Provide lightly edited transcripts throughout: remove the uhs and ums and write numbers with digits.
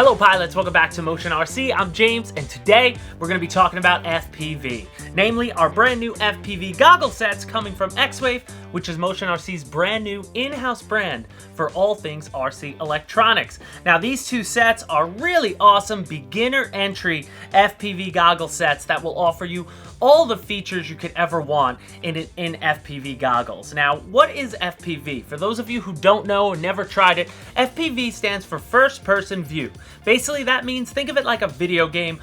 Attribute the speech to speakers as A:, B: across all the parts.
A: Hello pilots, welcome back to Motion RC. I'm James, and today we're going to be talking about FPV, namely our brand new FPV goggle sets coming from Xwave, which is Motion RC's brand new in-house brand for all things RC electronics. Now these two sets are really awesome beginner entry FPV goggle sets that will offer you all the features you could ever want in FPV goggles. Now, what is FPV? For those of you who don't know or never tried it, FPV stands for first person view. Basically, that means think of it like a video game.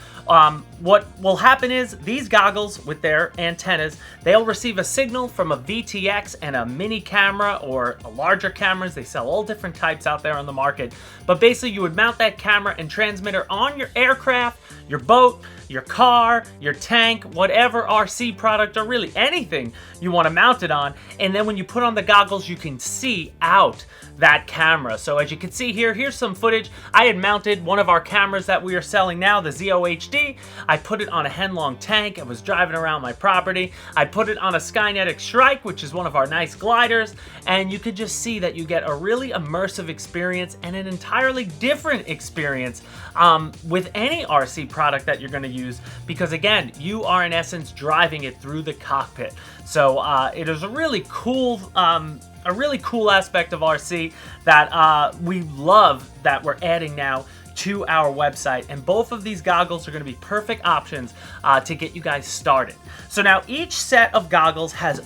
A: What will happen is these goggles with their antennas, they'll receive a signal from a VTX and a mini camera or a larger cameras. They sell all different types out there on the market. But basically, you would mount that camera and transmitter on your aircraft, your boat, your car, your tank, whatever RC product or really anything you want to mount it on. And then when you put on the goggles, you can see out that camera. So as you can see here, here's some footage. I had mounted one of our cameras that we are selling now, the ZOHD. I put it on a Henlong tank. I was driving around my property. I put it on a Skynetic Strike, which is one of our nice gliders. And you could just see that you get a really immersive experience and an entirely different experience with any RC product that you're going to use, because again, you are in essence driving it through the cockpit. So it is a really cool aspect of RC that we love that we're adding now to our website, and both of these goggles are going to be perfect options to get you guys started. So now each set of goggles has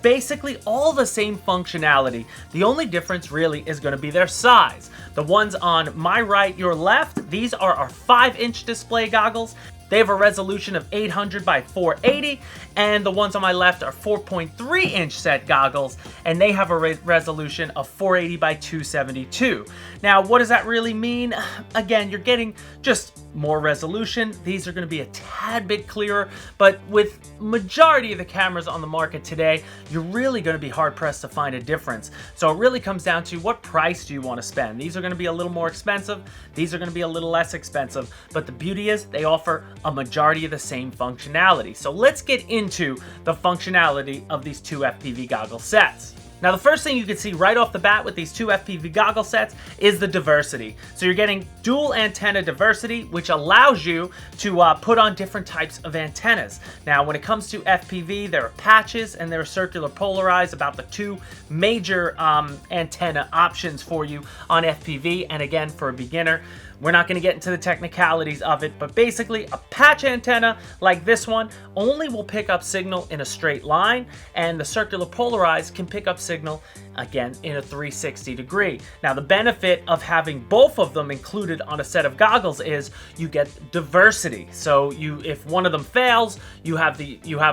A: basically all the same functionality. The only difference really is going to be their size. The ones on my right, your left, these are our 5-inch display goggles. They have a resolution of 800 by 480, and the ones on my left are 4.3-inch set goggles, and they have a resolution of 480 by 272. Now, what does that really mean? Again, you're getting just more resolution. These are going to be a tad bit clearer, but with majority of the cameras on the market today, you're really going to be hard-pressed to find a difference. So it really comes down to what price do you want to spend. These are going to be a little more expensive. These are going to be a little less expensive, but the beauty is they offer a majority of the same functionality. So let's get into the functionality of these two FPV goggle sets. Now, the first thing you can see right off the bat with these two FPV goggle sets is the diversity. So you're getting dual antenna diversity, which allows you to put on different types of antennas. Now, when it comes to FPV, there are patches and there are circular polarized, about the two major antenna options for you on FPV. And again, for a beginner, we're not going to get into the technicalities of it, but basically a patch antenna like this one only will pick up signal in a straight line, and the circular polarized can pick up signal again in a 360 degree. Now, the benefit of having both of them included on a set of goggles is you get diversity. So if one of them fails, you have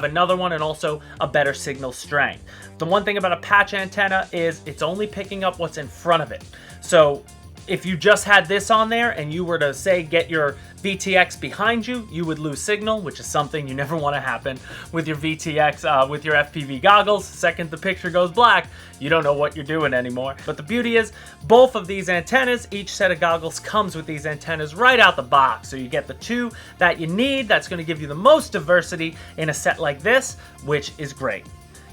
A: another one and also a better signal strength. The one thing about a patch antenna is it's only picking up what's in front of it. So if you just had this on there and you were to say get your VTX behind you, you would lose signal, which is something you never want to happen with your VTX, with your FPV goggles. Second the picture goes black, you don't know what you're doing anymore. But the beauty is both of these antennas, each set of goggles comes with these antennas right out the box. So you get the two that you need. That's going to give you the most diversity in a set like this, which is great.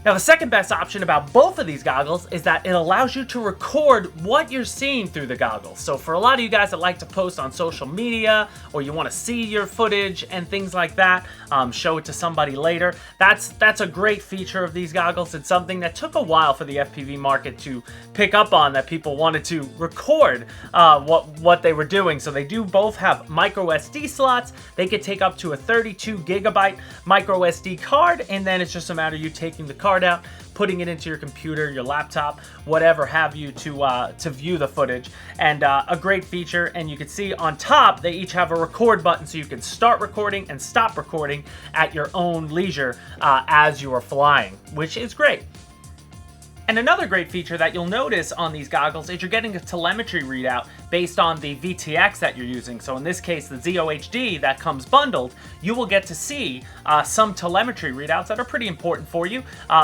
A: Now, the second best option about both of these goggles is that it allows you to record what you're seeing through the goggles. So for a lot of you guys that like to post on social media, or you want to see your footage and things like that, show it to somebody later, that's a great feature of these goggles. It's something that took a while for the FPV market to pick up on, that people wanted to record what they were doing. So they do both have micro SD slots. They could take up to a 32 gigabyte micro SD card, and then it's just a matter of you taking the card out, putting it into your computer, your laptop, whatever have you, to view the footage. And a great feature. And you can see on top they each have a record button, so you can start recording and stop recording at your own leisure as you are flying, which is great. And another great feature that you'll notice on these goggles is you're getting a telemetry readout based on the VTX that you're using. So in this case, the ZOHD that comes bundled, you will get to see some telemetry readouts that are pretty important for you.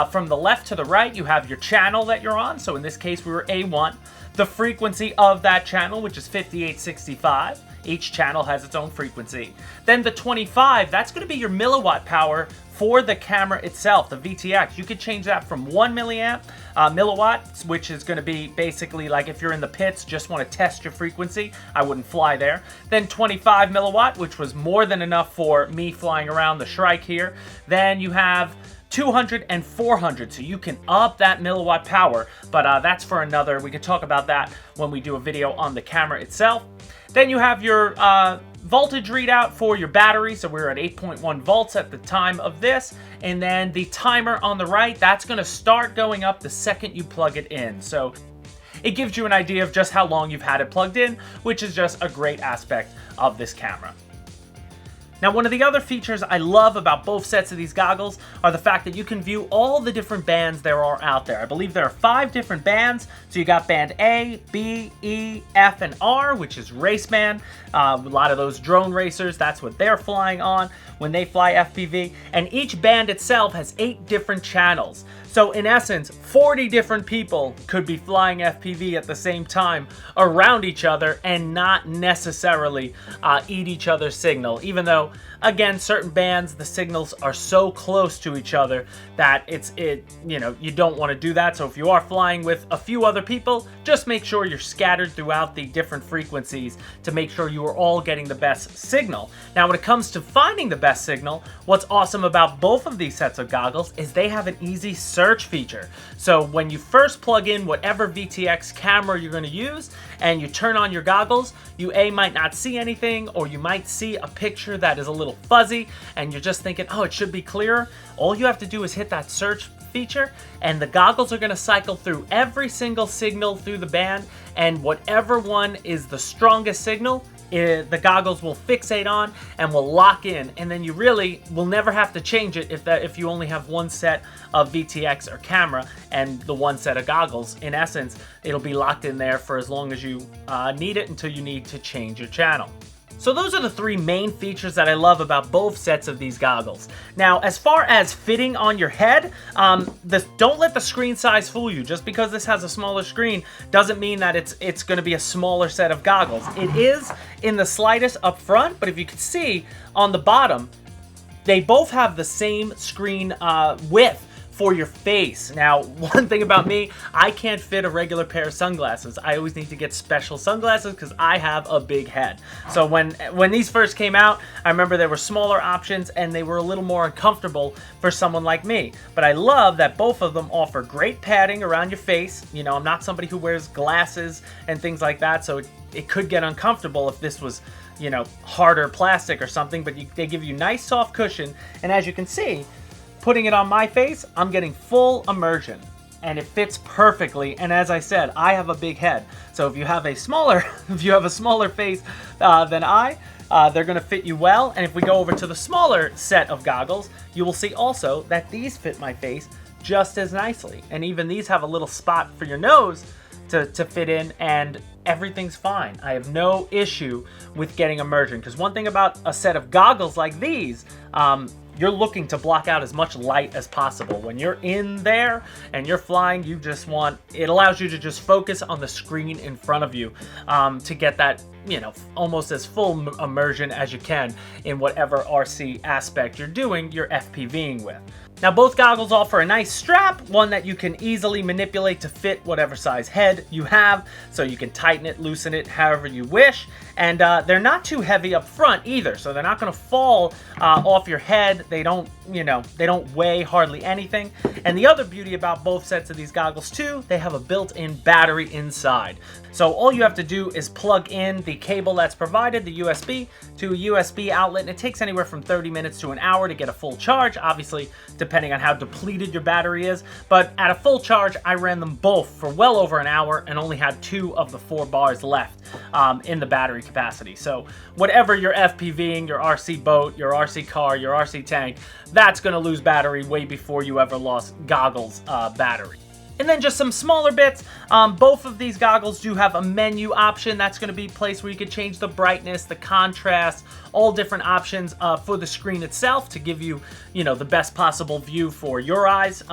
A: From the left to the right, you have your channel that you're on. So in this case, we were A1. The frequency of that channel, which is 5865. Each channel has its own frequency. Then the 25, that's going to be your milliwatt power for the camera itself, the VTX, you could change that from 1 milliwatt, which is going to be basically like if you're in the pits, just want to test your frequency, I wouldn't fly there. Then 25 milliwatt, which was more than enough for me flying around the Shrike here. Then you have 200 and 400, so you can up that milliwatt power, but that's for another, we could talk about that when we do a video on the camera itself. Then you have your voltage readout for your battery, so we're at 8.1 volts at the time of this, and then the timer on the right, that's going to start going up the second you plug it in. So it gives you an idea of just how long you've had it plugged in, which is just a great aspect of this camera. Now, one of the other features I love about both sets of these goggles are the fact that you can view all the different bands there are out there. I believe there are 5 different bands. So you got band A, B, E, F, and R, which is race band. A lot of those drone racers, that's what they're flying on when they fly FPV. And each band itself has 8 different channels. So in essence, 40 different people could be flying FPV at the same time around each other and not necessarily eat each other's signal, even though, again, certain bands, the signals are so close to each other that you don't want to do that. So if you are flying with a few other people, just make sure you're scattered throughout the different frequencies to make sure you are all getting the best signal. Now, when it comes to finding the best signal, what's awesome about both of these sets of goggles is they have an easy search feature. So when you first plug in whatever VTX camera you're going to use and you turn on your goggles, you might not see anything, or you might see a picture that is a little fuzzy and you're just thinking, oh, it should be clearer. All you have to do is hit that search feature and the goggles are going to cycle through every single signal through the band, and whatever one is the strongest signal, the goggles will fixate on and will lock in, and then you really will never have to change it if you only have one set of VTX or camera and the one set of goggles. In essence, it'll be locked in there for as long as you need it until you need to change your channel. So those are the 3 main features that I love about both sets of these goggles. Now, as far as fitting on your head, don't let the screen size fool you. Just because this has a smaller screen doesn't mean that it's going to be a smaller set of goggles. It is in the slightest up front, but if you can see on the bottom, they both have the same screen width for your face. Now, one thing about me, I can't fit a regular pair of sunglasses. I always need to get special sunglasses because I have a big head. So when these first came out, I remember there were smaller options and they were a little more uncomfortable for someone like me. But I love that both of them offer great padding around your face. You know, I'm not somebody who wears glasses and things like that, so it could get uncomfortable if this was, you know, harder plastic or something, but they give you nice soft cushion. And as you can see, putting it on my face, I'm getting full immersion and it fits perfectly. And as I said, I have a big head. So if you have a smaller face than they're gonna fit you well. And if we go over to the smaller set of goggles, you will see also that these fit my face just as nicely. And even these have a little spot for your nose to fit in, and everything's fine. I have no issue with getting immersion, because one thing about a set of goggles like these, you're looking to block out as much light as possible. When you're in there and you're flying, it allows you to just focus on the screen in front of you to get that, you know, almost as full immersion as you can in whatever RC aspect you're doing your FPVing with. Now, both goggles offer a nice strap, one that you can easily manipulate to fit whatever size head you have, so you can tighten it, loosen it however you wish. And they're not too heavy up front either, so they're not going to fall off your head. They don't weigh hardly anything. And the other beauty about both sets of these goggles too, they have a built-in battery inside. So all you have to do is plug in the cable that's provided, the USB, to a USB outlet, and it takes anywhere from 30 minutes to an hour to get a full charge, obviously depending on how depleted your battery is. But at a full charge, I ran them both for well over an hour and only had 2 of the 4 bars left in the battery capacity. So whatever you're FPVing, your RC boat, your RC car, your RC tank, that's going to lose battery way before you ever lost goggles battery. And then just some smaller bits. Both of these goggles do have a menu option. That's going to be a place where you can change the brightness, the contrast, all different options for the screen itself to give you, the best possible view for your eyes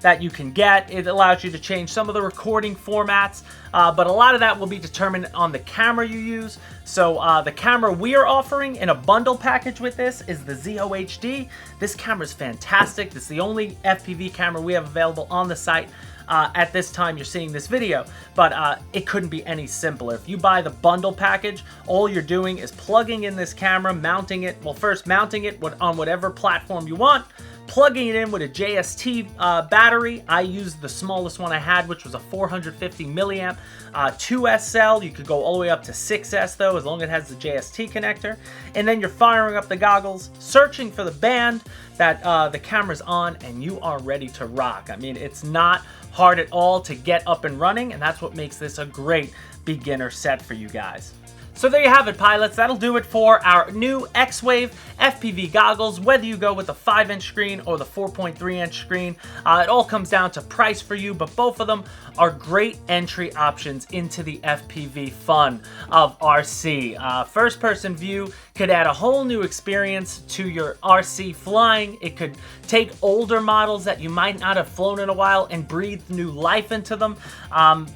A: that you can get. It allows you to change some of the recording formats, but a lot of that will be determined on the camera you use. So the camera we are offering in a bundle package with this is the ZO-HD. This camera is fantastic. This is the only FPV camera we have available on the site. At this time you're seeing this video, but it couldn't be any simpler. If you buy the bundle package, all you're doing is plugging in this camera, mounting it, first mounting it on whatever platform you want, plugging it in with a JST battery. I used the smallest one I had, which was a 450 milliamp 2S cell. You could go all the way up to 6S though, as long as it has the JST connector. And then you're firing up the goggles, searching for the band that the camera's on, and you are ready to rock. I mean, it's not hard at all to get up and running, and that's what makes this a great beginner set for you guys. So there you have it, pilots. That'll do it for our new Xwave FPV goggles. Whether you go with the 5-inch screen or the 4.3-inch screen, it all comes down to price for you, but both of them are great entry options into the FPV fun of RC. First-person view could add a whole new experience to your RC flying. It could take older models that you might not have flown in a while and breathe new life into them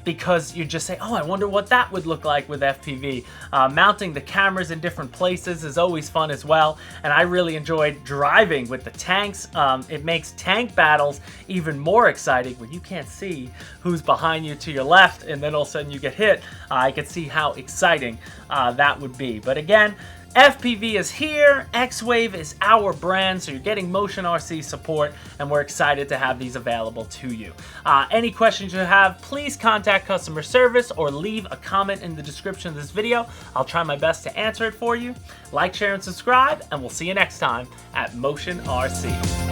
A: because you just say, oh, I wonder what that would look like with FPV. Mounting the cameras in different places is always fun as well, and I really enjoyed driving with the tanks. It makes tank battles even more exciting when you can't see who's behind you to your left and then all of a sudden you get hit. I could see how exciting that would be. But again, FPV is here, Xwave is our brand, so you're getting Motion RC support, and we're excited to have these available to you. Any questions you have, please contact customer service or leave a comment in the description of this video. I'll try my best to answer it for you. Like, share, and subscribe, and we'll see you next time at Motion RC.